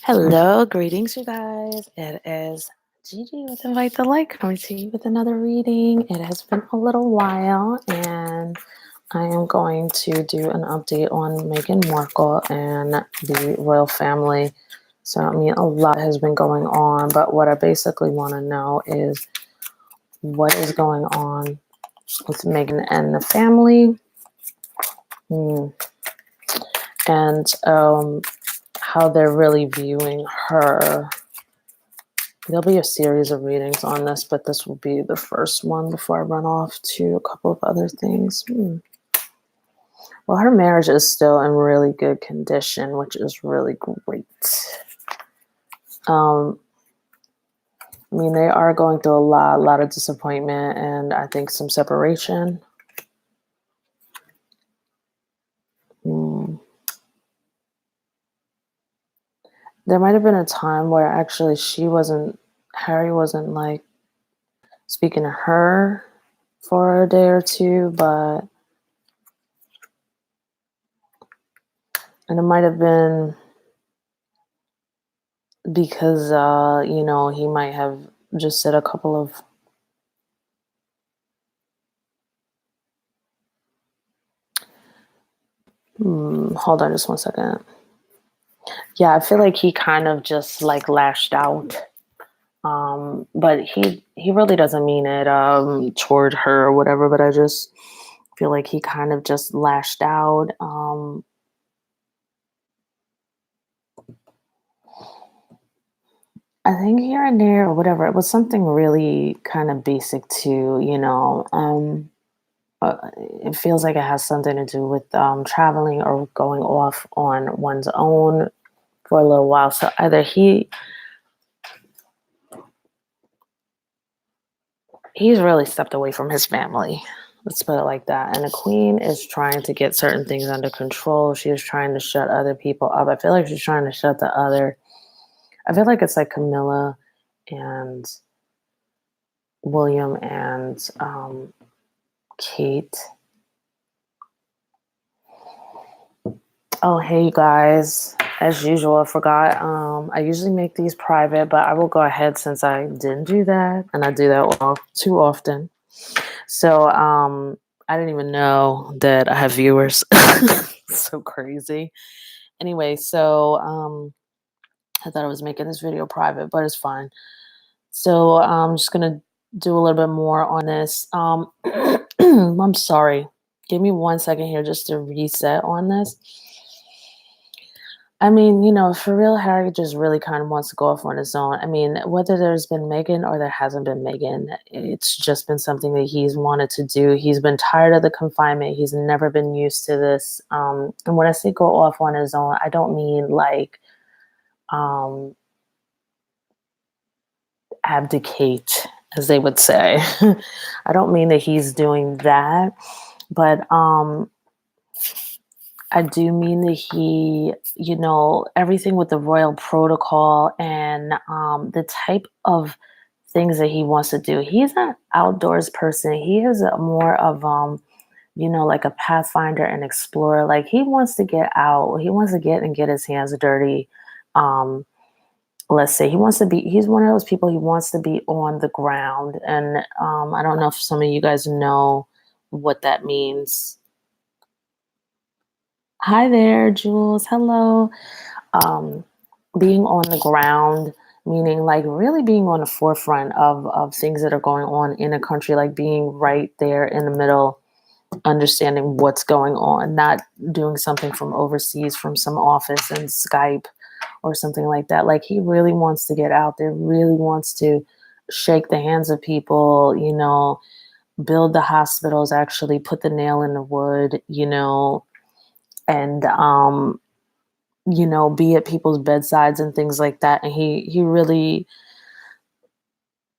Hello, greetings, you guys. It is Gigi with Invite the Light coming to you with another reading. It has been a little while, and I am going to do an update on Meghan Markle and the royal family. So, I mean, a lot has been going on, but what I basically want to know is what is going on with Meghan and the family, and how they're really viewing her. There'll be a series of readings on this, but this will be the first one before I run off to a couple of other things. Well, her marriage is still in really good condition, which is really great. I mean, they are going through a lot of disappointment, and I think some separation. There might have been a time where actually Harry wasn't like speaking to her for a day or two, and it might have been because, he might have just said a couple of hold on just one second. Yeah, I feel like he kind of just like lashed out. But he really doesn't mean it toward her or whatever, but I just feel like he kind of just lashed out. I think here and there or whatever, it was something really kind of basic too, it feels like it has something to do with traveling or going off on one's own for a little while. So either he's really stepped away from his family. Let's put it like that. And the queen is trying to get certain things under control. She is trying to shut other people up. I feel like she's trying to shut I feel like it's like Camilla and William and Kate. Oh, hey, you guys. As usual, I forgot. I usually make these private, but I will go ahead since I didn't do that, and I do that too often. So I didn't even know that I have viewers. So crazy. Anyway, so I thought I was making this video private, but it's fine. So I'm just going to do a little bit more on this. I'm sorry. Give me 1 second here just to reset on this. I mean, for real, Harry just really kind of wants to go off on his own. I mean, whether there's been Meghan or there hasn't been Meghan, it's just been something that he's wanted to do. He's been tired of the confinement. He's never been used to this. And when I say go off on his own, I don't mean like abdicate, as they would say. I don't mean that he's doing that, but I do mean that he, everything with the royal protocol and the type of things that he wants to do. He's an outdoors person. He is more of, like a pathfinder and explorer. Like he wants to get out. He wants to get his hands dirty. Let's say he's one of those people, he wants to be on the ground. And I don't know if some of you guys know what that means. Hi there, Jules. Hello. Being on the ground, meaning like really being on the forefront of things that are going on in a country, like being right there in the middle, understanding what's going on, not doing something from overseas from some office and Skype or something like that. Like he really wants to get out there, really wants to shake the hands of people, build the hospitals, actually put the nail in the wood, and be at people's bedsides and things like that. And he really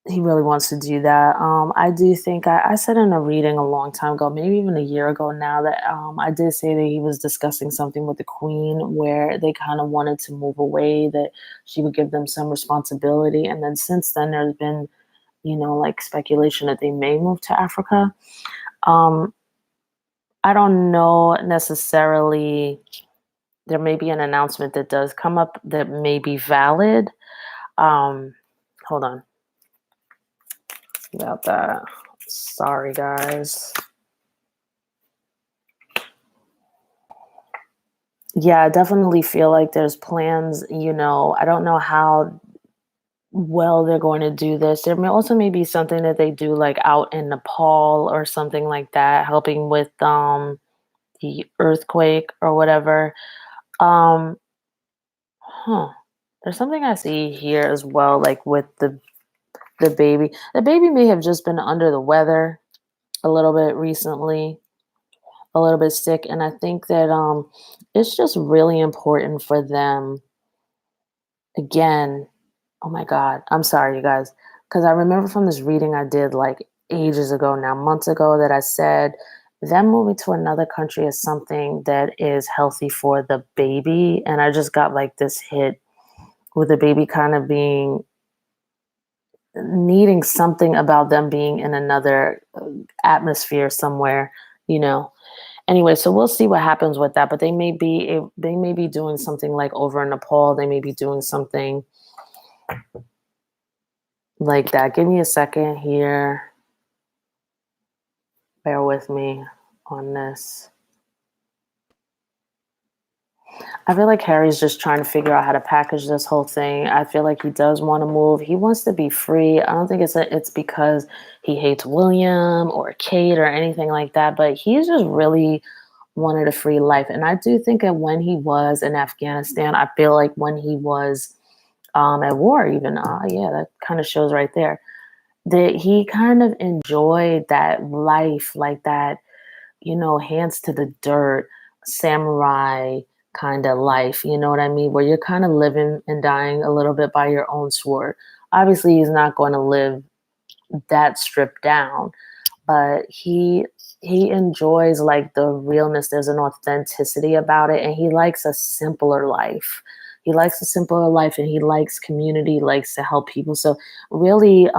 wants to do that. I do think I said in a reading a long time ago, maybe even a year ago now, that I did say that he was discussing something with the queen where they kind of wanted to move away, that she would give them some responsibility. And then since then, there's been, like speculation that they may move to Africa. I don't know necessarily there may be an announcement that does come up that may be valid. Um, hold on about that. Sorry, guys. Yeah, I definitely feel like there's plans. I don't know how well they're going to do this. There may also maybe something that they do like out in Nepal or something like that, helping with the earthquake or whatever. Um, huh. There's something I see here as well, like with the baby. The baby may have just been under the weather a little bit recently, a little bit sick, and I think that it's just really important for them. Again, oh my God, I'm sorry, you guys, because I remember from this reading I did like ages ago now, months ago, that I said them moving to another country is something that is healthy for the baby, and I just got like this hit with the baby kind of being needing something about them being in another atmosphere somewhere, you know. Anyway, so we'll see what happens with that. But they may be doing something like over in Nepal. They may be doing something like that. Give me a second here. Bear with me on this. I feel like Harry's just trying to figure out how to package this whole thing. I feel like he does want to move. He wants to be free. I don't think it's because he hates William or Kate or anything like that, but he's just really wanted a free life. And I do think that when he was in Afghanistan, I feel like when he was at war, even, yeah, that kind of shows right there that he kind of enjoyed that life, like that, hands to the dirt, samurai kind of life. You know what I mean? Where you're kind of living and dying a little bit by your own sword. Obviously, he's not going to live that stripped down, but he enjoys like the realness. There's an authenticity about it, and he likes a simpler life. He likes a simpler life, and he likes community, likes to help people. So really,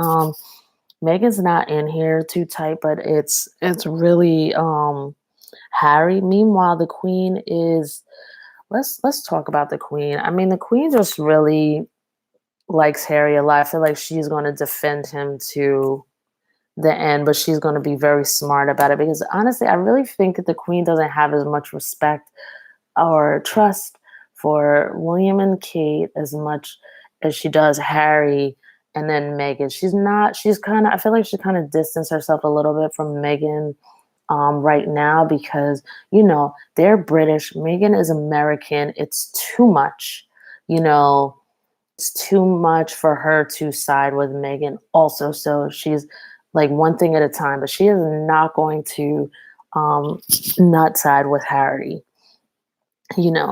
Megan's not in here too tight, but it's really Harry. Meanwhile, the Queen is. Let's talk about the Queen. I mean, the Queen just really likes Harry a lot. I feel like she's going to defend him to the end, but she's going to be very smart about it because honestly, I really think that the Queen doesn't have as much respect or trust for William and Kate as much as she does Harry and then Meghan. She's kind of, I feel like she kind of distanced herself a little bit from Meghan right now because, they're British. Meghan is American. It's too much, you know, it's too much for her to side with Meghan also. So she's like one thing at a time, but she is not going to not side with Harry.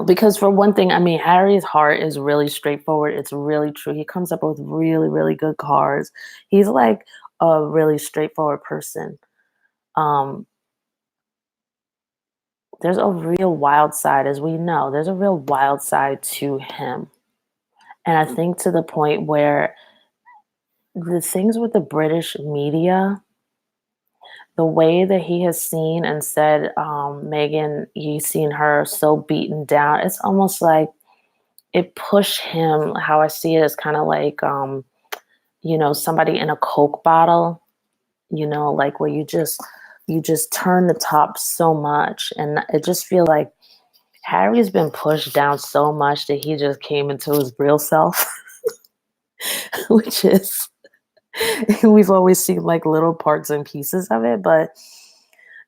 Because for one thing, I mean, Harry's heart is really straightforward. It's really true. He comes up with really, really good cards. He's like a really straightforward person. Um, there's a real wild side, as we know, there's a real wild side to him. And I think to the point where the things with the British media, the way that he has seen and said, Megan, he's seen her so beaten down. It's almost like it pushed him. How I see it is kind of like, somebody in a Coke bottle, like where you just turn the top so much. And it just feel like Harry's been pushed down so much that he just came into his real self, which is, we've always seen like little parts and pieces of it. But,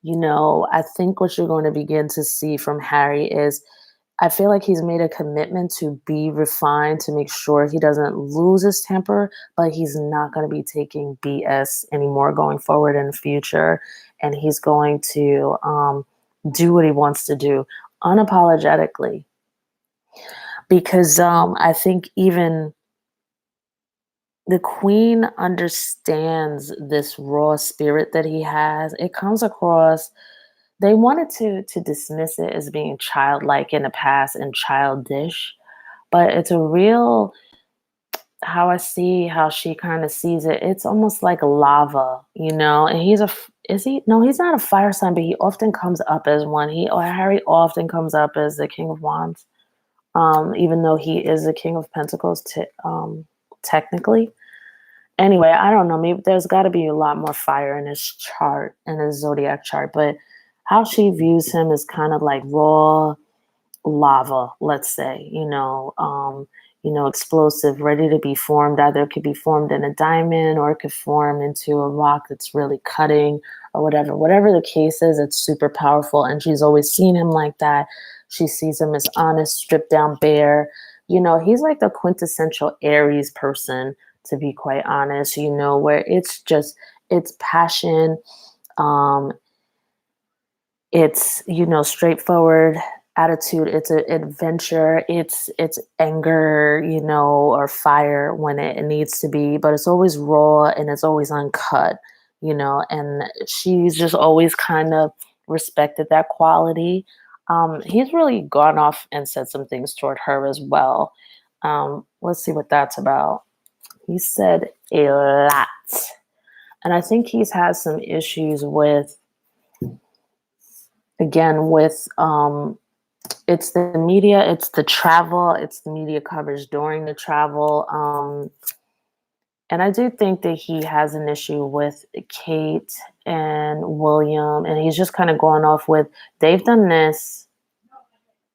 I think what you're going to begin to see from Harry is I feel like he's made a commitment to be refined, to make sure he doesn't lose his temper, but he's not going to be taking BS anymore going forward in the future. And he's going to do what he wants to do unapologetically. Because I think even the Queen understands this raw spirit that he has. It comes across, they wanted to dismiss it as being childlike in the past and childish, but it's a real, how I see how she kind of sees it. It's almost like lava, and is he? No, he's not a fire sign, but he often comes up as one. Harry often comes up as the King of Wands. even though he is a King of Pentacles technically. Anyway, I don't know. Maybe there's got to be a lot more fire in his chart, in his zodiac chart. But how she views him is kind of like raw lava, let's say, explosive, ready to be formed. Either it could be formed in a diamond or it could form into a rock that's really cutting or whatever. Whatever the case is, it's super powerful. And she's always seen him like that. She sees him as honest, stripped down bear. He's like the quintessential Aries person, to be quite honest, where it's passion. Um, it's straightforward attitude, it's an adventure, it's anger, or fire when it needs to be, but it's always raw and it's always uncut, and she's just always kind of respected that quality. He's really gone off and said some things toward her as well. Let's see what that's about. He said a lot, and I think he's had some issues with, again, with it's the media, it's the travel, it's the media coverage during the travel. And I do think that he has an issue with Kate and William, and he's just kind of going off with, they've done this.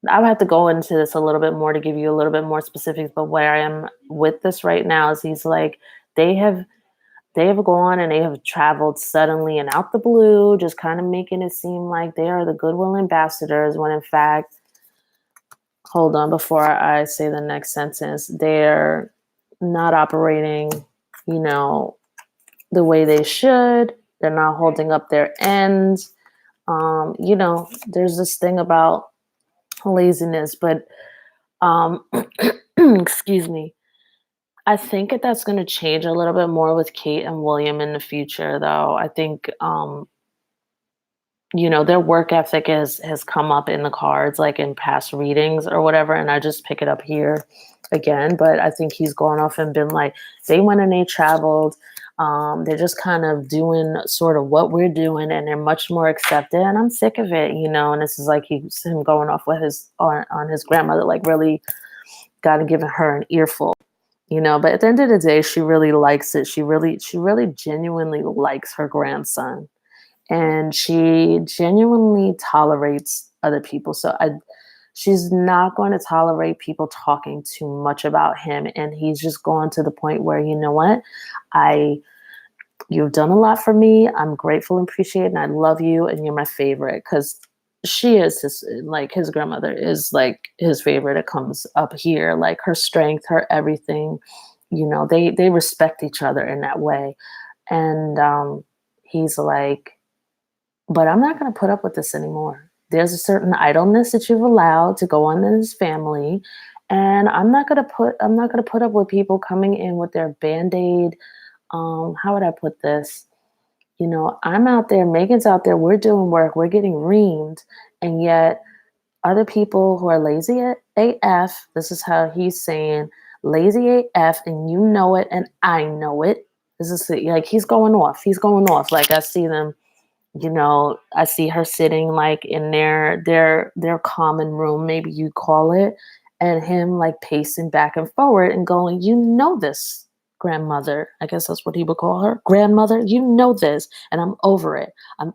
I would have to go into this a little bit more to give you a little bit more specifics, but where I am with this right now is he's like, they have gone and they have traveled suddenly and out the blue, just kind of making it seem like they are the goodwill ambassadors, when in fact, hold on, before I say the next sentence, they're not operating, the way they should. They're not holding up their ends. There's this thing about laziness, but excuse me. I think that's going to change a little bit more with Kate and William in the future, though. I think, their work ethic has come up in the cards, like in past readings or whatever, and I just pick it up here again. But I think he's gone off and been like, they went and they traveled. They're just kind of doing sort of what we're doing, and they're much more accepted. And I'm sick of it, And this is like him going off with on his grandmother, like really kind of giving her an earful. But at the end of the day, she really likes it. She really genuinely likes her grandson, and she genuinely tolerates other people. So she's not going to tolerate people talking too much about him. And he's just gone to the point where, you know what, you've done a lot for me. I'm grateful and appreciate, and I love you, and you're my favorite. Because she is his grandmother is like his favorite. It comes up here, like her strength, her everything. They respect each other in that way. And he's like, but I'm not going to put up with this anymore. There's a certain idleness that you've allowed to go on in this family, and I'm not going to put up with people coming in with their Band-Aid. How would I put this? I'm out there, Megan's out there, we're doing work, we're getting reamed, and yet other people who are lazy at AF, this is how he's saying, lazy AF, and you know it, and I know it. This is like, he's going off. Like I see them, I see her sitting like in their common room, maybe you call it, and him like pacing back and forward and going, this, grandmother, I guess that's what he would call her, grandmother, this, and I'm over it. I'm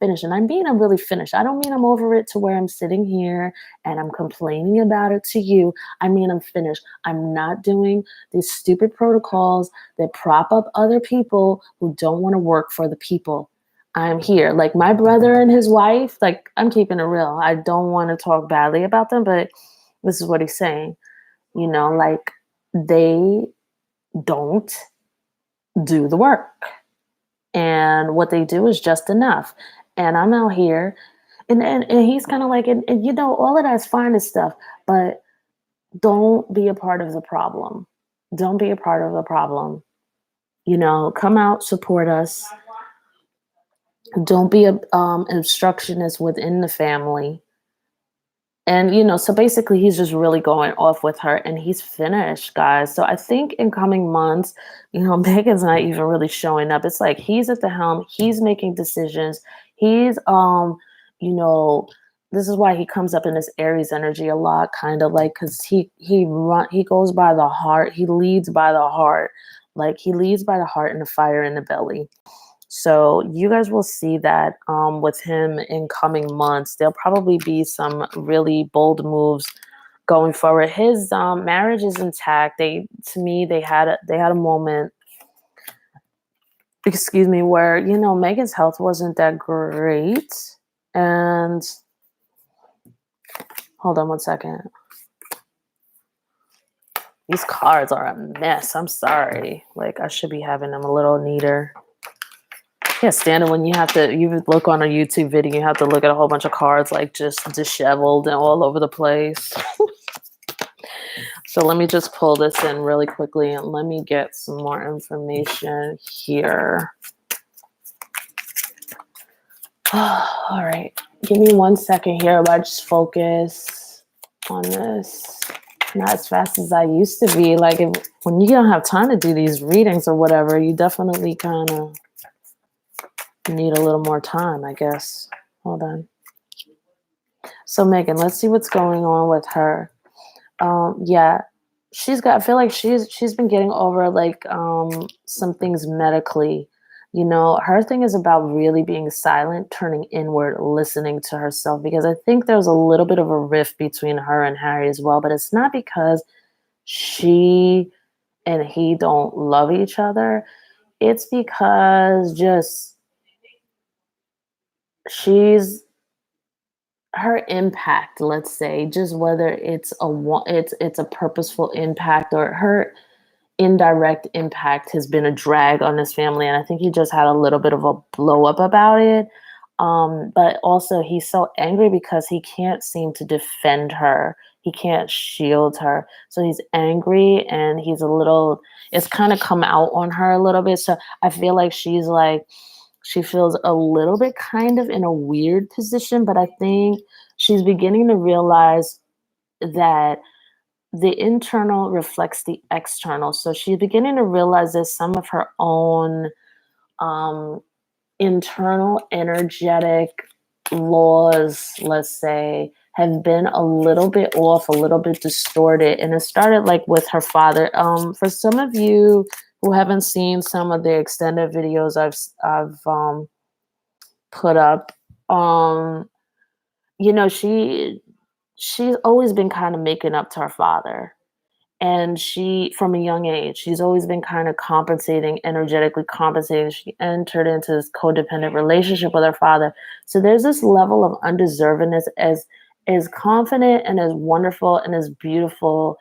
finished. And I'm really finished. I don't mean I'm over it to where I'm sitting here and I'm complaining about it to you. I mean, I'm finished. I'm not doing these stupid protocols that prop up other people who don't want to work for the people. I'm here. Like my brother and his wife, like I'm keeping it real. I don't want to talk badly about them, but this is what he's saying. Like they don't do the work, and what they do is just enough. And I'm out here, and he's kind of like, and all of that's fine and stuff, but don't be a part of the problem. Don't be a part of the problem. Come out, support us. Don't be an obstructionist within the family. And, so basically he's just really going off with her, and he's finished, guys. So I think in coming months, Megan's not even really showing up. It's like he's at the helm. He's making decisions. He's, this is why he comes up in this Aries energy a lot, kind of like, because he goes by the heart. He leads by the heart. Like, he leads by the heart and the fire in the belly. So you guys will see that with him in coming months. There'll probably be some really bold moves going forward. His marriage is intact. To me, they had a moment, excuse me, where, Meghan's health wasn't that great. And hold on one second. These cards are a mess. I'm sorry. Like, I should be having them a little neater. Yeah, standard when you look on a YouTube video, you have to look at a whole bunch of cards like just disheveled and all over the place. So let me just pull this in really quickly and let me get some more information here. All right. Give me 1 second here. I'll just focus on this. Not as fast as I used to be. Like, when you don't have time to do these readings or whatever, you definitely kind of need a little more time, I guess. Hold on. So Meghan, let's see what's going on with her. Yeah, I feel like she's been getting over like some things medically. Her thing is about really being silent, turning inward, listening to herself, because I think there's a little bit of a rift between her and Harry as well, but it's not because she and he don't love each other. It's because just her impact, let's say, just whether it's a purposeful impact or her indirect impact has been a drag on his family, and I think he just had a little bit of a blow up about it. But also he's so angry because he can't seem to defend her. He can't shield her. So he's angry and it's kind of come out on her a little bit. So I feel like she feels a little bit kind of in a weird position, but I think she's beginning to realize that the internal reflects the external. So she's beginning to realize that some of her own internal energetic laws, let's say, have been a little bit off, a little bit distorted. And it started like with her father. For some of you who haven't seen some of the extended videos I've put up, she's always been kind of making up to her father. And from a young age, she's always been kind of energetically compensating. She entered into this codependent relationship with her father. So there's this level of undeservedness. As confident and as wonderful and as beautiful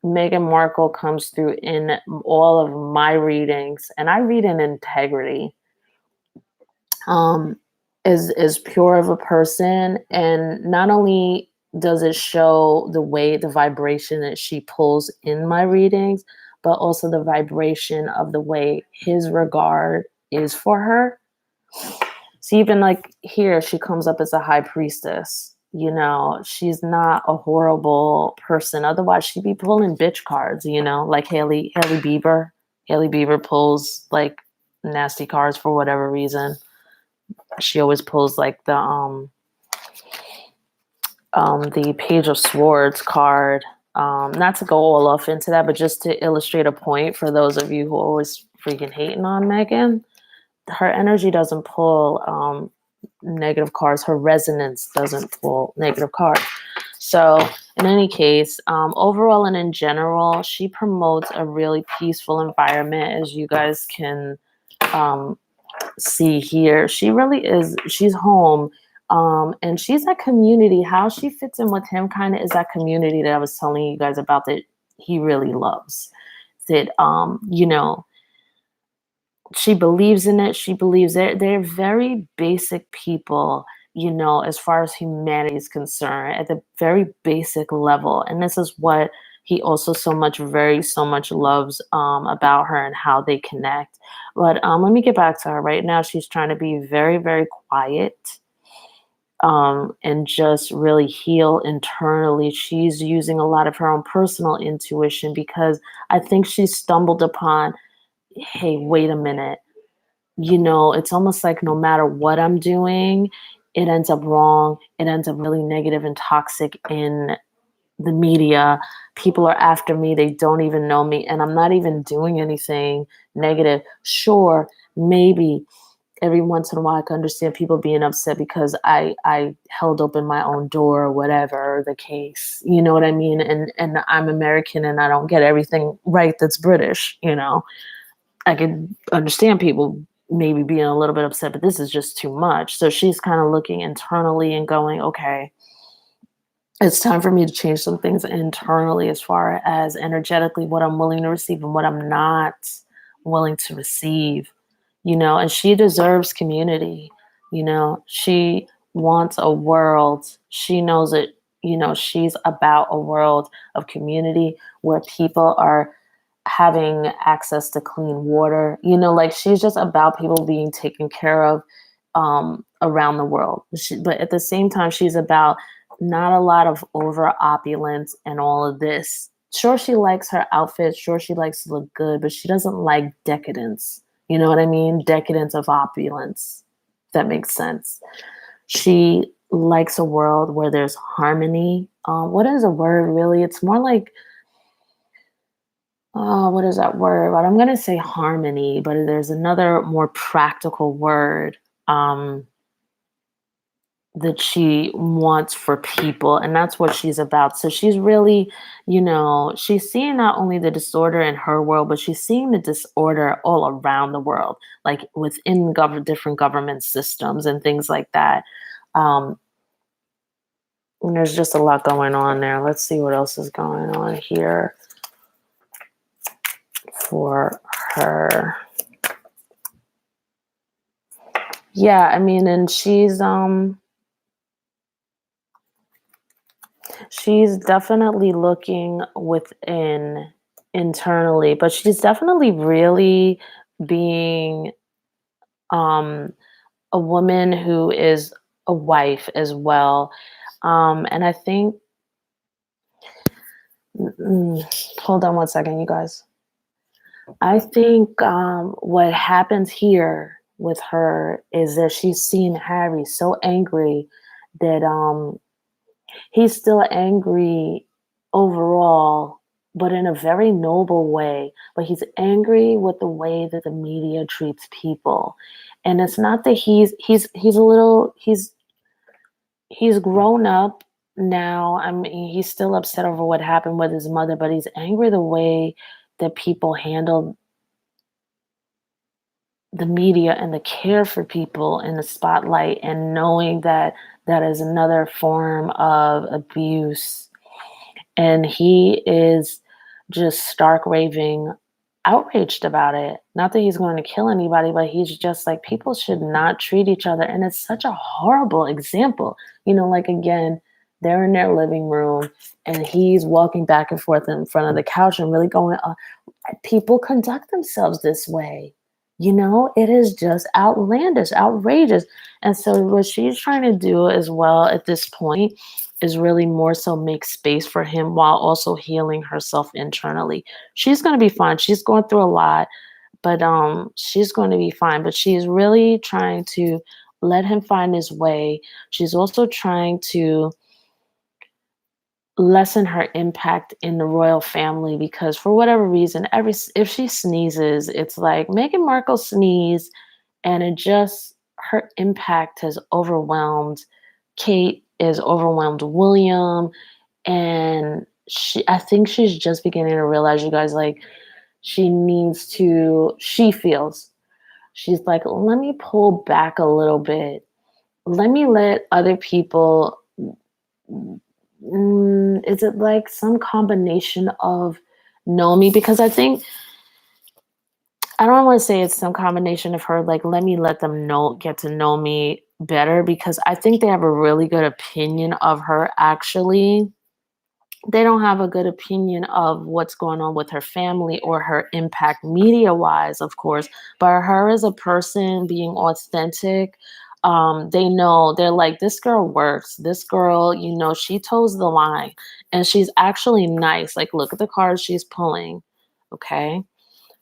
Meghan Markle comes through in all of my readings, and I read in integrity, is pure of a person. And not only does it show the vibration that she pulls in my readings, but also the vibration of the way his regard is for her. So even like here, she comes up as a high priestess. She's not a horrible person. Otherwise, she'd be pulling bitch cards, like Hailey Bieber. Hailey Bieber pulls like nasty cards for whatever reason. She always pulls like the Page of Swords card. Not to go all off into that, but just to illustrate a point for those of you who are always freaking hating on Meghan. Her energy doesn't pull negative cards. Her resonance doesn't pull negative cards. So in any case, overall and in general, she promotes a really peaceful environment, as you guys can see here. She really is. She's home. And she's that community. How she fits in with him kind of is that community that I was telling you guys about that he really loves. That, she believes in it. She believes they're very basic people, as far as humanity is concerned, at the very basic level. And this is what he also so much loves about her and how they connect. But let me get back to her. Right now, she's trying to be very, very quiet. And just really heal internally. She's using a lot of her own personal intuition, because I think she stumbled upon, hey, wait a minute. It's almost like no matter what I'm doing, it ends up wrong. It ends up really negative and toxic in the media. People are after me. They don't even know me. And I'm not even doing anything negative. Sure, maybe every once in a while I can understand people being upset because I held open my own door or whatever the case. You know what I mean? And I'm American and I don't get everything right that's British, you know. I can understand people maybe being a little bit upset, but this is just too much. So she's kind of looking internally and going, okay, it's time for me to change some things internally as far as energetically what I'm willing to receive and what I'm not willing to receive, you know, and she deserves community, you know, she wants a world. She knows it, you know, she's about a world of community where people are having access to clean water, you know, like she's just about people being taken care of around the world. But at the same time, she's about not a lot of over opulence and all of this. Sure, she likes her outfit. Sure, she likes to look good, but she doesn't like decadence. You know what I mean? Decadence of opulence. If that makes sense. She likes a world where there's harmony. What is a word really? It's more like, what is that word? But I'm going to say harmony, but there's another more practical word. That she wants for people, and that's what she's about. So she's really, you know, she's seeing not only the disorder in her world, but she's seeing the disorder all around the world, like within different government systems and things like that. um and there's just a lot going on there. Let's see what else is going on here for her. Yeah, I mean, and she's definitely looking within internally, but she's definitely really being um, a woman who is a wife as well. And I think, hold on one second, you guys. I think what happens here with her is that she's seen Harry so angry that he's still angry overall, but in a very noble way. But he's angry with the way that the media treats people. And it's not that he's a little he's grown up now. I mean, he's still upset over what happened with his mother, but he's angry the way that people handle the media and the care for people in the spotlight, and knowing that that is another form of abuse. And he is just stark raving outraged about it. Not that he's going to kill anybody, but he's just like, people should not treat each other. And it's such a horrible example. You know, like again, they're in their living room and he's walking back and forth in front of the couch and really going, people conduct themselves this way. You know, it is just outlandish, outrageous. And so, what she's trying to do as well at this point is really more so make space for him while also healing herself internally. She's going to be fine. She's going through a lot, but she's going to be fine. But she's really trying to let him find his way. She's also trying to lessen her impact in the royal family, because for whatever reason, if she sneezes, it's like Meghan Markle sneeze, and it just, her impact has overwhelmed Kate, is overwhelmed William, and I think she's just beginning to realize, you guys, like she feels, she's like, let me pull back a little bit. Let me let other people. Is it like some combination of know me? Because I think, I don't want to say it's some combination of her, like, let me let them get to know me better, because I think they have a really good opinion of her, actually. They don't have a good opinion of what's going on with her family or her impact media wise, of course, but her as a person being authentic, they know, they're like, this girl works. This girl, you know, she toes the line and she's actually nice. Like, look at the cards she's pulling. Okay.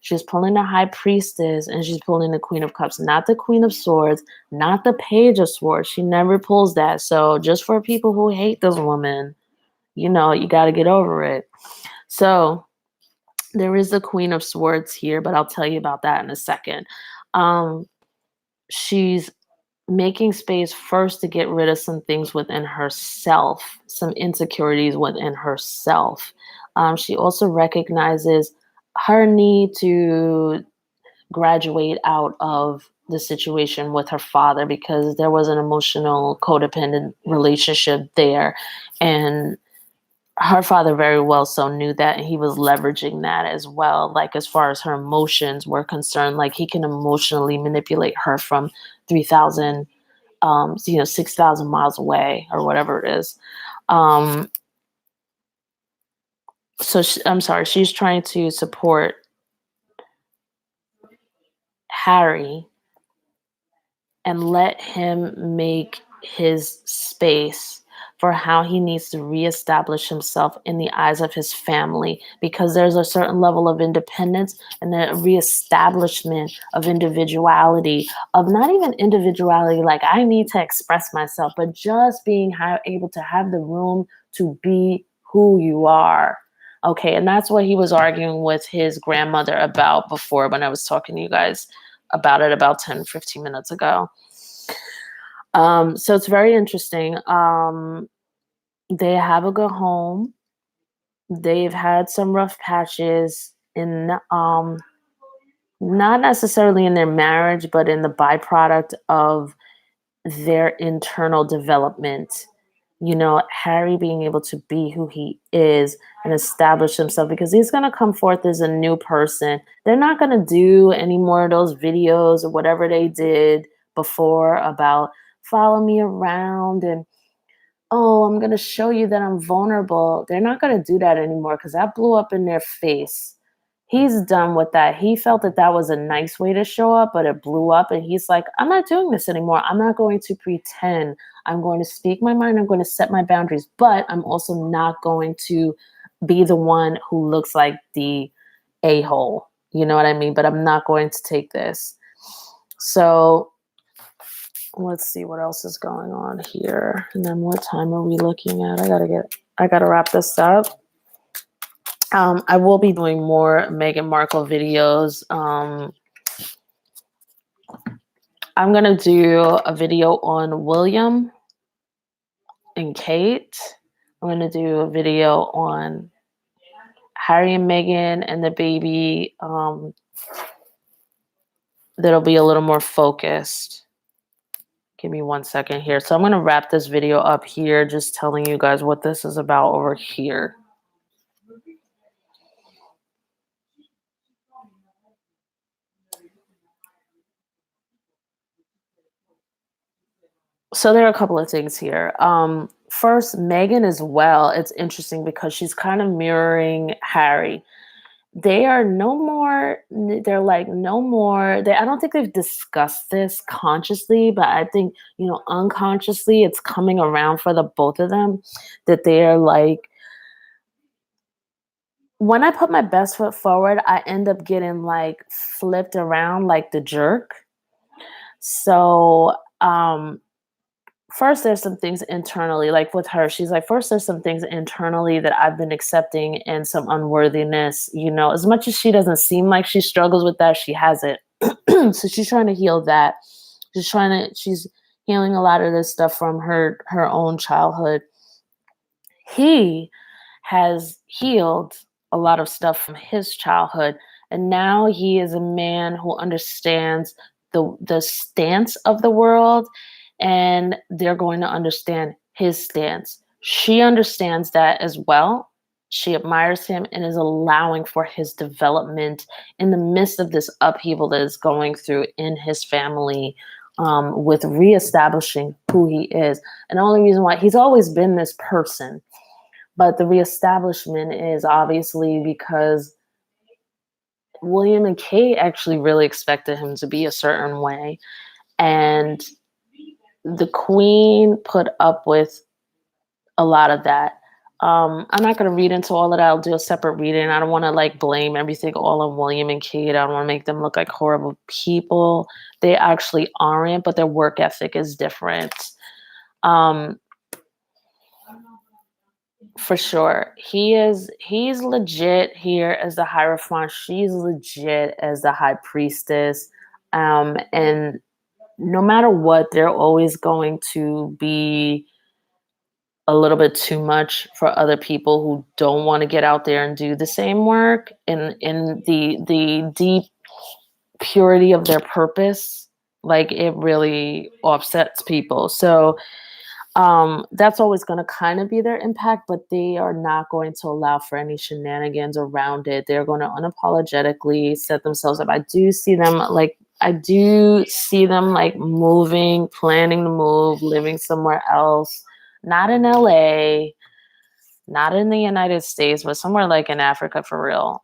She's pulling the High Priestess, and she's pulling the Queen of Cups, not the Queen of Swords, not the Page of Swords. She never pulls that. So just for people who hate this woman, you got to get over it. So there is the Queen of Swords here, but I'll tell you about that in a second. She's making space first to get rid of some things within herself, some insecurities within herself. She also recognizes her need to graduate out of the situation with her father because there was an emotional codependent relationship there. And her father very well so knew that, and he was leveraging that as well, like as far as her emotions were concerned. Like he can emotionally manipulate her from 3,000 6,000 miles away or whatever it is. I'm sorry, she's trying to support Harry and let him make his space for how he needs to reestablish himself in the eyes of his family, because there's a certain level of independence and a reestablishment of individuality, of not even individuality like I need to express myself, but just being able to have the room to be who you are. Okay, and that's what he was arguing with his grandmother about before when I was talking to you guys about it about 10, 15 minutes ago. So it's very interesting. They have a good home. They've had some rough patches in not necessarily in their marriage, but in the byproduct of their internal development. Harry being able to be who he is and establish himself, because he's going to come forth as a new person. They're not going to do any more of those videos or whatever they did before about follow me around and, oh, I'm going to show you that I'm vulnerable. They're not going to do that anymore because that blew up in their face. He's done with that. He felt that that was a nice way to show up, but it blew up. And he's like, I'm not doing this anymore. I'm not going to pretend. I'm going to speak my mind. I'm going to set my boundaries, but I'm also not going to be the one who looks like the a-hole. You know what I mean? But I'm not going to take this. So let's see what else is going on here. And then what time are we looking at? I gotta wrap this up. I will be doing more Meghan Markle videos. I'm gonna do a video on William and Kate. I'm gonna do a video on Harry and Meghan and the baby. That'll be a little more focused. Give me 1 second here. So I'm going to wrap this video up here, just telling you guys what this is about over here. So there are a couple of things here. First, Meghan as well. It's interesting because she's kind of mirroring Harry. They are no more, they're like no more. I don't think they've discussed this consciously, but I think, unconsciously it's coming around for the both of them, that they are like, when I put my best foot forward, I end up getting like flipped around like the jerk. So, first there's some things internally, like with her, she's like, first there's some things internally that I've been accepting and some unworthiness, as much as she doesn't seem like she struggles with that, she has it. So she's trying to heal that. She's healing a lot of this stuff from her own childhood. He has healed a lot of stuff from his childhood, and now he is a man who understands the stance of the world, and they're going to understand his stance. She understands that as well. She admires him and is allowing for his development in the midst of this upheaval that is going through in his family, with reestablishing who he is. And the only reason why he's always been this person, but the reestablishment is obviously because William and Kate actually really expected him to be a certain way. And the Queen put up with a lot of that. I'm not going to read into all of that. I'll do a separate reading. I don't want to like blame everything all on William and Kate. I don't want to make them look like horrible people. They actually aren't, but their work ethic is different. Um, for sure. He's legit here as the Hierophant. She's legit as the High Priestess. And no matter what, they're always going to be a little bit too much for other people who don't want to get out there and do the same work in the deep purity of their purpose. Like it really offsets people. So that's always going to kind of be their impact, but they are not going to allow for any shenanigans around it. They're going to unapologetically set themselves up. I do see them like moving, planning to move, living somewhere else, not in LA, not in the United States, but somewhere like in Africa for real.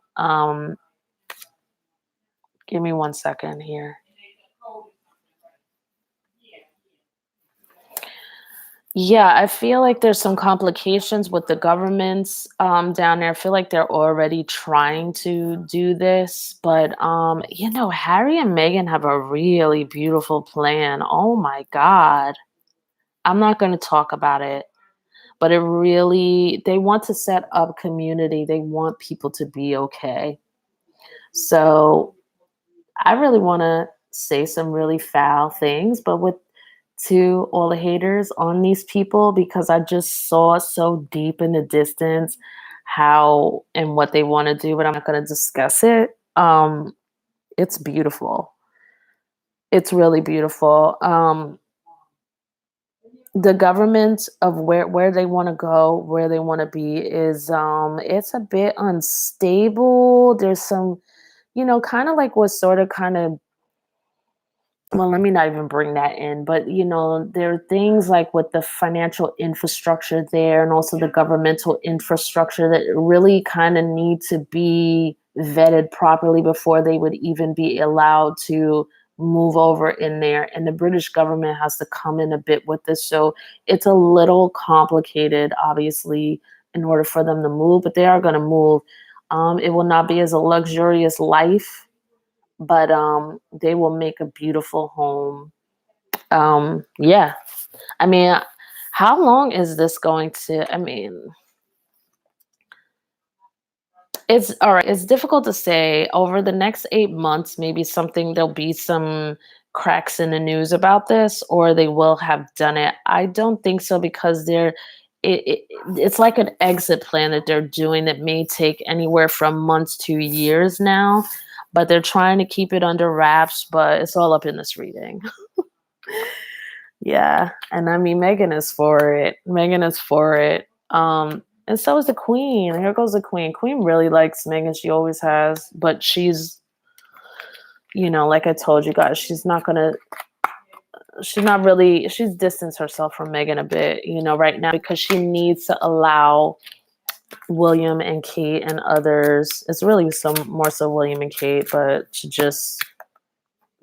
Give me 1 second here. Yeah, I feel like there's some complications with the governments down there. I feel like they're already trying to do this, but Harry and Meghan have a really beautiful plan. Oh my God. I'm not going to talk about it, but they want to set up community. They want people to be okay. So I really want to say some really foul things, but to all the haters on these people, because I just saw so deep in the distance how and what they want to do, but I'm not going to discuss it. It's beautiful. It's really beautiful. The government of where they want to go, where they want to be is it's a bit unstable. There's some, kind of like what sort of kind of well, let me not even bring that in, but there are things like with the financial infrastructure there and also the governmental infrastructure that really kind of need to be vetted properly before they would even be allowed to move over in there. And the British government has to come in a bit with this. So it's a little complicated, obviously, in order for them to move, but they are going to move. It will not be as a luxurious life, but they will make a beautiful home. Yeah. I mean, how long is this going to it's all right. It's difficult to say. Over the next 8 months, maybe there'll be some cracks in the news about this, or they will have done it. I don't think so because it's like an exit plan that they're doing that may take anywhere from months to years now, but they're trying to keep it under wraps, but it's all up in this reading. Yeah. And I mean, Megan is for it. Megan is for it. And so is the Queen. Here goes the Queen. Queen really likes Megan. She always has. But she's, like I told you guys, she's not really, she's distanced herself from Megan a bit, right now because she needs to allow William and Kate and others. It's really more so William and Kate, but to just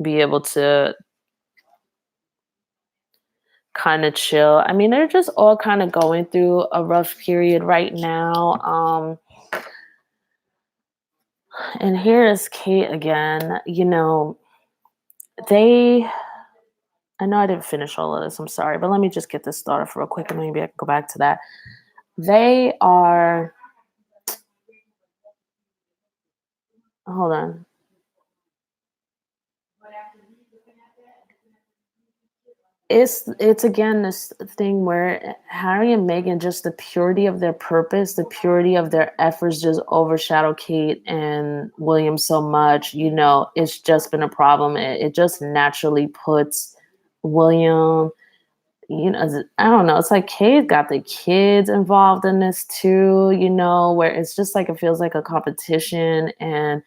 be able to kind of chill. I mean, they're just all kind of going through a rough period right now. And here is Kate again. They, I know I didn't finish all of this. I'm sorry, but let me just get this started real quick and maybe I can go back to that. They are, hold on. It's again this thing where Harry and Meghan, just the purity of their purpose, the purity of their efforts just overshadow Kate and William so much. It's just been a problem. It just naturally puts William, I don't know. It's like Kate got the kids involved in this too, where it's just like it feels like a competition, and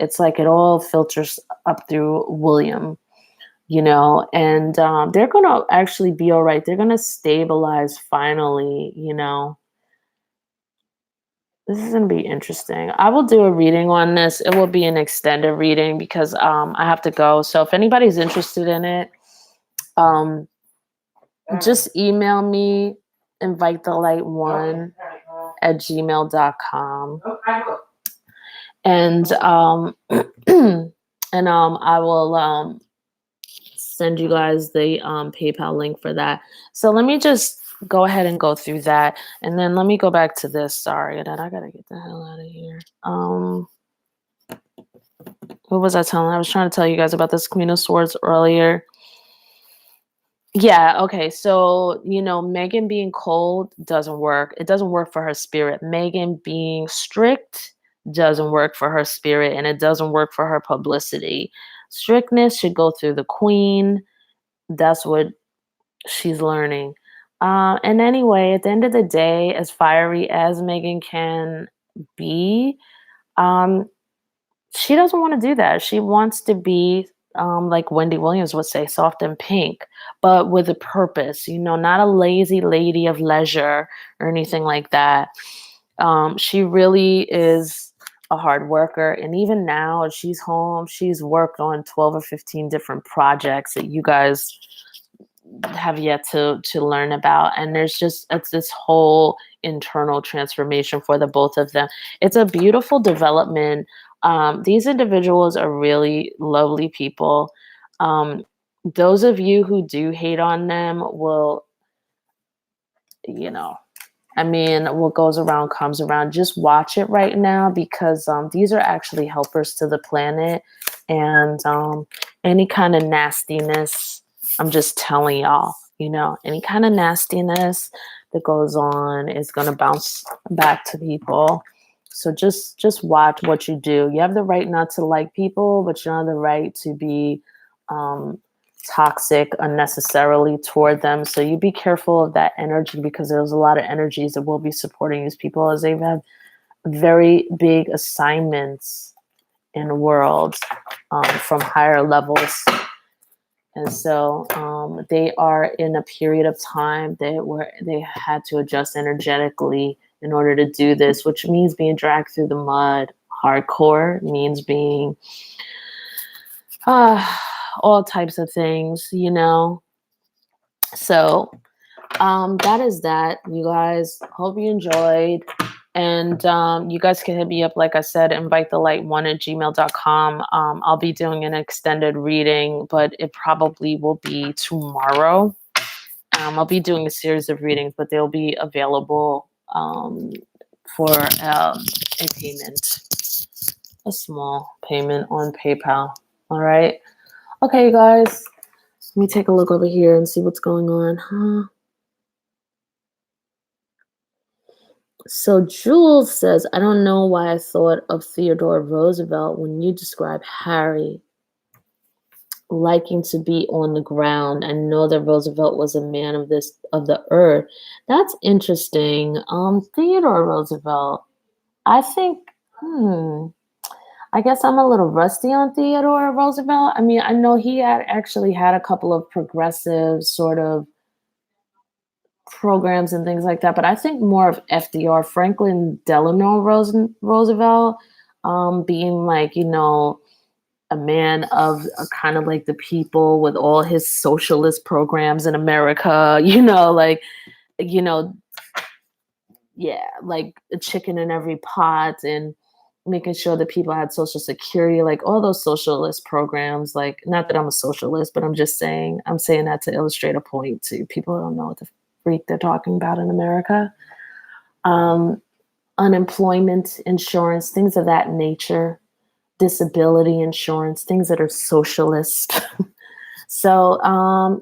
it's like it all filters up through William, and they're going to actually be all right. They're going to stabilize finally. This is going to be interesting. I will do a reading on this. It will be an extended reading because I have to go. So if anybody's interested in it, just email me, invite the light one meghanmarkle@gmail.com. And I will send you guys the PayPal link for that. So let me just go ahead and go through that, and then let me go back to this. Sorry, that I gotta get the hell out of here. What was I telling? I was trying to tell you guys about this Queen of Swords earlier. Yeah, okay. So, Megan being cold doesn't work. It doesn't work for her spirit. Megan being strict doesn't work for her spirit, and it doesn't work for her publicity. Strictness should go through the queen. That's what she's learning. And anyway, at the end of the day, as fiery as Megan can be, um, she doesn't want to do that. She wants to be, like Wendy Williams would say, soft and pink, but with a purpose, not a lazy lady of leisure or anything like that. She really is a hard worker. And even now, if she's home, she's worked on 12 or 15 different projects that you guys have yet to learn about. And it's this whole internal transformation for the both of them. It's a beautiful development. These individuals are really lovely people. Those of you who do hate on them will, what goes around comes around. Just watch it right now, because these are actually helpers to the planet. And any kind of nastiness, I'm just telling y'all, any kind of nastiness that goes on is going to bounce back to people. So just watch what you do. You have the right not to like people, but you don't have the right to be toxic unnecessarily toward them. So you be careful of that energy, because there's a lot of energies that will be supporting these people, as they have very big assignments in the world from higher levels. And so they are in a period of time where they had to adjust energetically in order to do this, which means being dragged through the mud. Hardcore means being all types of things, So that is that, you guys. Hope you enjoyed. And you guys can hit me up, like I said, invitethelight1@gmail.com. I'll be doing an extended reading, but it probably will be tomorrow. I'll be doing a series of readings, but they'll be available for a payment, a small payment on PayPal. All right. Okay, you guys. Let me take a look over here and see what's going on. So Jules says, I don't know why I thought of Theodore Roosevelt when you describe Harry liking to be on the ground. I know that Roosevelt was a man of the earth. That's interesting. Theodore Roosevelt. I think, I guess I'm a little rusty on Theodore Roosevelt. I mean, I know he actually had a couple of progressive sort of programs and things like that, but I think more of FDR, Franklin Delano Roosevelt, being like, a man of kind of like the people, with all his socialist programs in America, yeah, like a chicken in every pot, and making sure that people had Social Security, like all those socialist programs. Like, not that I'm a socialist, but I'm saying that to illustrate a point to people who don't know what the freak they're talking about in America. Unemployment insurance, things of that nature, disability insurance, things that are socialist. So,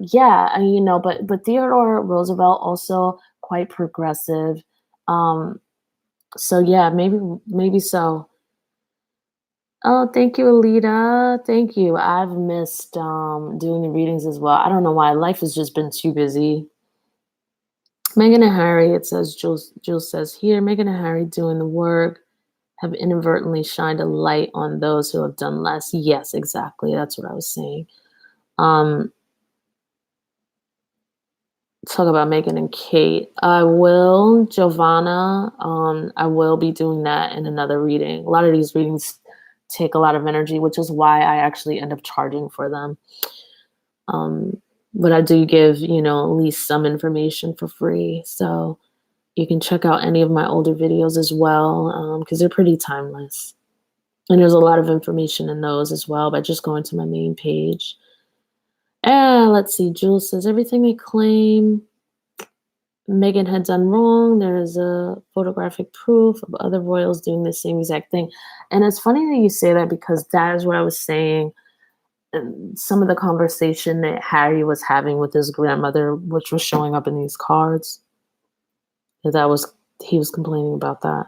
yeah, but Theodore Roosevelt also quite progressive. So yeah, maybe so. Oh, thank you, Alita. Thank you. I've missed doing the readings as well. I don't know why. Life has just been too busy. Meghan and Harry, it says, Jules says here, Meghan and Harry doing the work have inadvertently shined a light on those who have done less. Yes, exactly. That's what I was saying. Talk about Meghan and Kate. I will, Giovanna. I will be doing that in another reading. A lot of these readings take a lot of energy, which is why I actually end up charging for them. But I do give, at least some information for free. So You can check out any of my older videos as well, because they're pretty timeless. And there's a lot of information in those as well by just going to my main page. And let's see, Jules says everything they claim Meghan had done wrong. There is a photographic proof of other royals doing the same exact thing. And it's funny that you say that because that is what I was saying. Some of the conversation that Harry was having with his grandmother, which was showing up in these cards, that was he was complaining about that.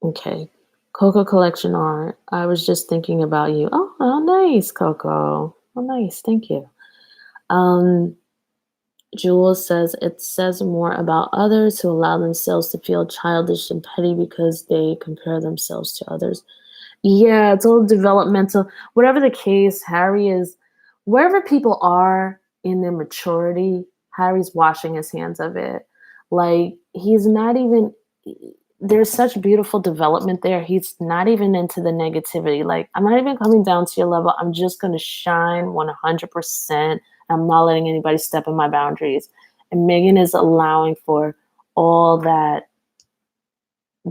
Okay. Coco collection art. I was just thinking about you. Oh, nice, Coco. Oh, nice. Thank you. Jules says it says more about others who allow themselves to feel childish and petty because they compare themselves to others. Yeah, it's all developmental. Whatever the case, Harry is, wherever people are in their maturity, Harry's washing his hands of it. Like, he's not even, there's such beautiful development there. He's not even into the negativity. Like, I'm not even coming down to your level. I'm just going to shine 100%. I'm not letting anybody step in my boundaries. And Meghan is allowing for all that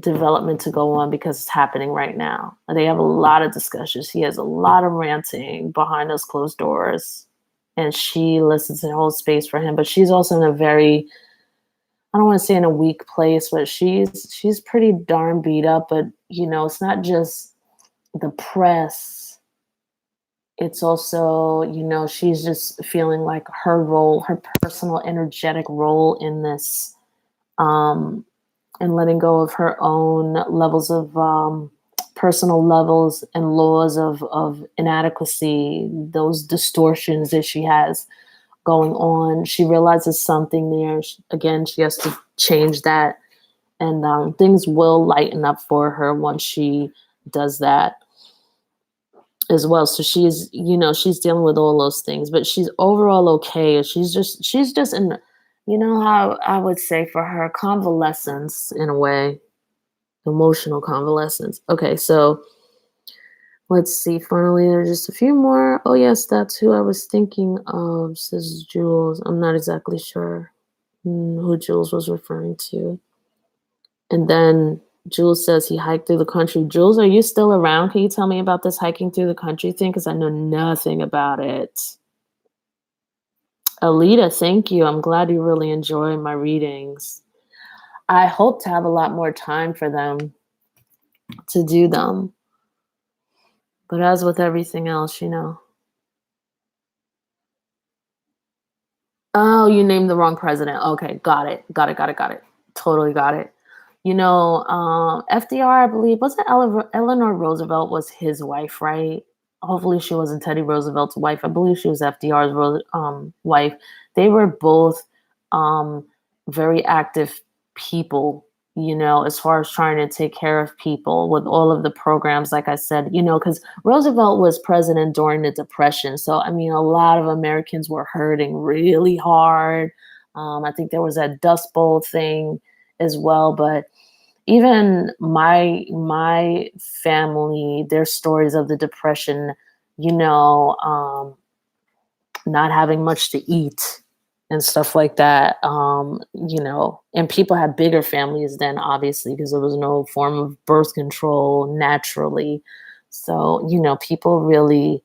development to go on because it's happening right now. They have a lot of discussions. He has a lot of ranting behind those closed doors. And she listens and holds space for him. But she's also in a very, I don't want to say in a weak place, but she's pretty darn beat up. But, you know, it's not just the press. It's also, you know, she's just feeling like her role, her personal energetic role in this, and letting go of her own levels of personal levels and laws of inadequacy, those distortions that she has going on. She realizes something there. Again, she has to change that. And things will lighten up for her once she does that as well. So she's, you know, she's dealing with all those things, but she's overall okay. She's just in, you know, how I would say for her, convalescence in a way, emotional convalescence. Okay, so let's see. Finally, there's just a few more. Oh yes, that's who I was thinking of, says Jules. I'm not exactly sure who Jules was referring to. And then Jules says he hiked through the country. Jules, are you still around? Can you tell me about this hiking through the country thing? Because I know nothing about it. Alita, thank you. I'm glad you really enjoy my readings. I hope to have a lot more time for them to do them. But as with everything else, you know. Oh, you named the wrong president. Okay, got it. Totally got it. You know, FDR, I believe, wasn't Eleanor Roosevelt was his wife, right? Hopefully she wasn't Teddy Roosevelt's wife. I believe she was FDR's wife. They were both very active people, you know, as far as trying to take care of people with all of the programs, like I said, you know, because Roosevelt was president during the Depression. So, I mean, a lot of Americans were hurting really hard. I think there was that Dust Bowl thing as well. But even my family, their stories of the Depression, you know, not having much to eat and stuff like that. You know, and people had bigger families then, obviously, because there was no form of birth control naturally. So, you know, people really,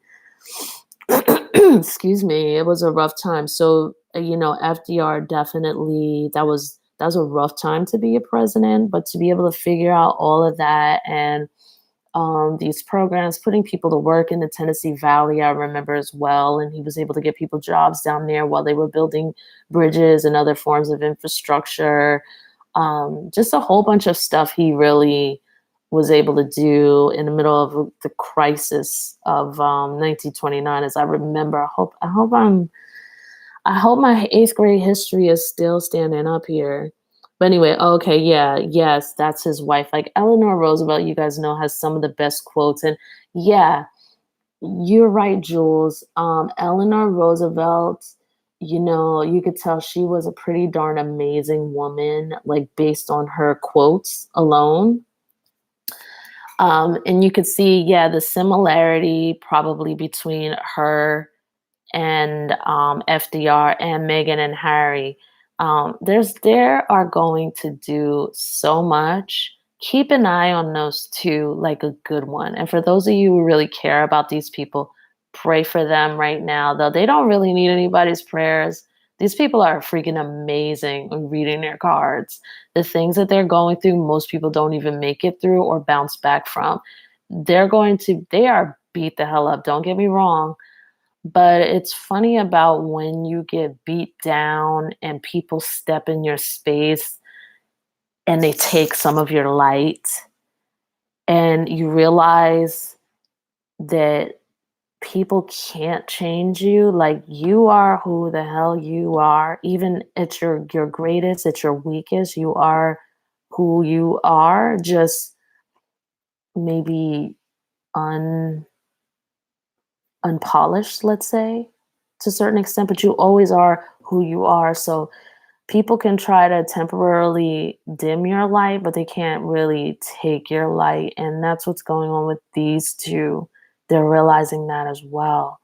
excuse me, it was a rough time. So, you know, FDR definitely, that was a rough time to be a president, but to be able to figure out all of that and these programs, putting people to work in the Tennessee Valley, I remember as well. And he was able to get people jobs down there while they were building bridges and other forms of infrastructure. Just a whole bunch of stuff he really was able to do in the middle of the crisis of 1929. As I remember, I hope my eighth grade history is still standing up here. But anyway, okay, yeah, yes, that's his wife. Like Eleanor Roosevelt, you guys know, has some of the best quotes. And yeah, you're right, Jules. Eleanor Roosevelt, you know, you could tell she was a pretty darn amazing woman, like based on her quotes alone. And you could see, yeah, the similarity probably between her and FDR and Meghan and Harry. There are going to do so much. Keep an eye on those two, like a good one. And for those of you who really care about these people, pray for them right now. Though they don't really need anybody's prayers. These people are freaking amazing in reading their cards. The things that they're going through, most people don't even make it through or bounce back from. They are beat the hell up. Don't get me wrong, but it's funny about when you get beat down and people step in your space and they take some of your light and you realize that people can't change you. Like, you are who the hell you are. Even at your greatest, at your weakest, you are who you are. Just maybe un unpolished, let's say, to a certain extent, but you always are who you are. So people can try to temporarily dim your light, but they can't really take your light. And that's what's going on with these two. They're realizing that as well.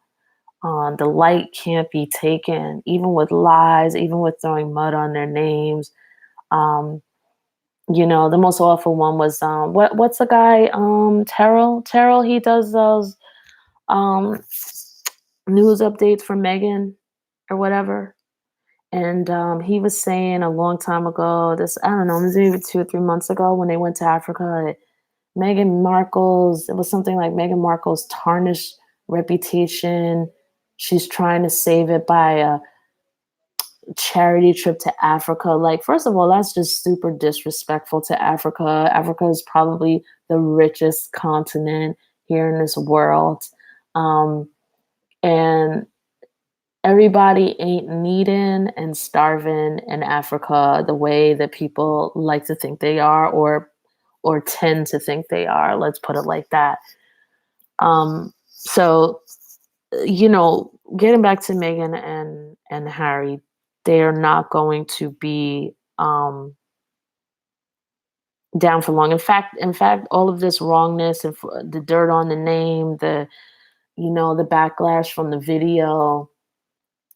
The light can't be taken, even with lies, even with throwing mud on their names. Um, the most awful one was what's the guy? Terrell. Terrell, he does those um news updates for Megan or whatever. And he was saying a long time ago, this, I don't know, maybe 2 or 3 months ago when they went to Africa, that it was something like Meghan Markle's tarnished reputation. She's trying to save it by a charity trip to Africa. Like, first of all, that's just super disrespectful to Africa. Africa is probably the richest continent here in this world. Um, and everybody ain't needing and starving in Africa the way that people like to think they are, or tend to think they are. Let's put it like that. So getting back to Meghan and Harry, they are not going to be down for long. In fact, all of this wrongness and the dirt on the name, the backlash from the video,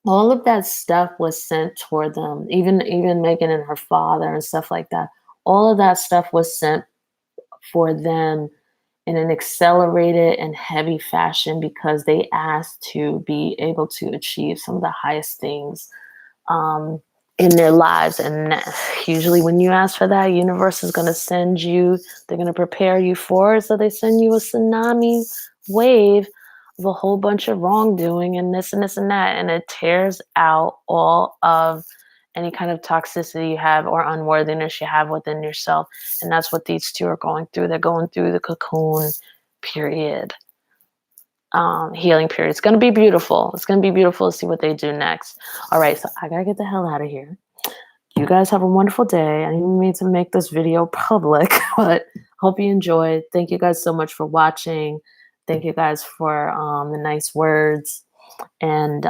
all of that stuff was sent toward them. Even Meghan and her father and stuff like that. All of that stuff was sent for them in an accelerated and heavy fashion because they asked to be able to achieve some of the highest things in their lives. And usually when you ask for that, universe is going to send you, they're going to prepare you for it. So they send you a tsunami wave of a whole bunch of wrongdoing and this and this and that. And it tears out all of any kind of toxicity you have or unworthiness you have within yourself. And that's what these two are going through. They're going through the cocoon period. Healing period. It's going to be beautiful. It's going to be beautiful to see what they do next. All right, so I got to get the hell out of here. You guys have a wonderful day. I didn't mean to make this video public, but hope you enjoyed. Thank you guys so much for watching. Thank you guys for the nice words and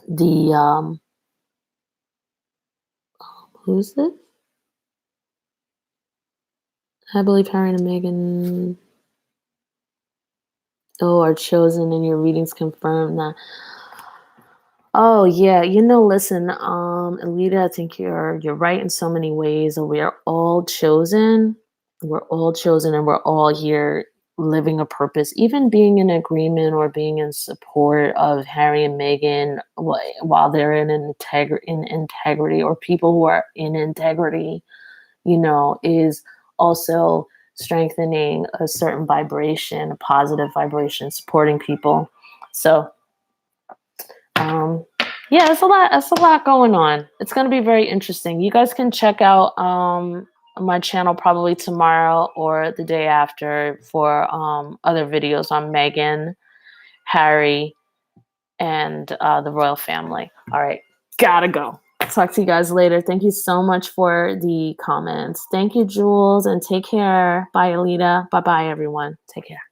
the who's this? I believe Harry and Meghan are chosen and your readings confirm that. Oh yeah, listen, Alita, I think you're right in so many ways. We are all chosen. We're all chosen, and we're all here living a purpose. Even being in agreement or being in support of Harry and Meghan while they're in integrity, or people who are in integrity, is also strengthening a certain vibration, a positive vibration, supporting people. So yeah, it's a lot going on. It's going to be very interesting. You guys can check out my channel probably tomorrow or the day after for other videos on Meghan, Harry, and the royal family. All right, gotta go. Talk to you guys later. Thank you so much for the comments. Thank you, Jules, and take care. Bye, Alita. Bye-bye, everyone. Take care.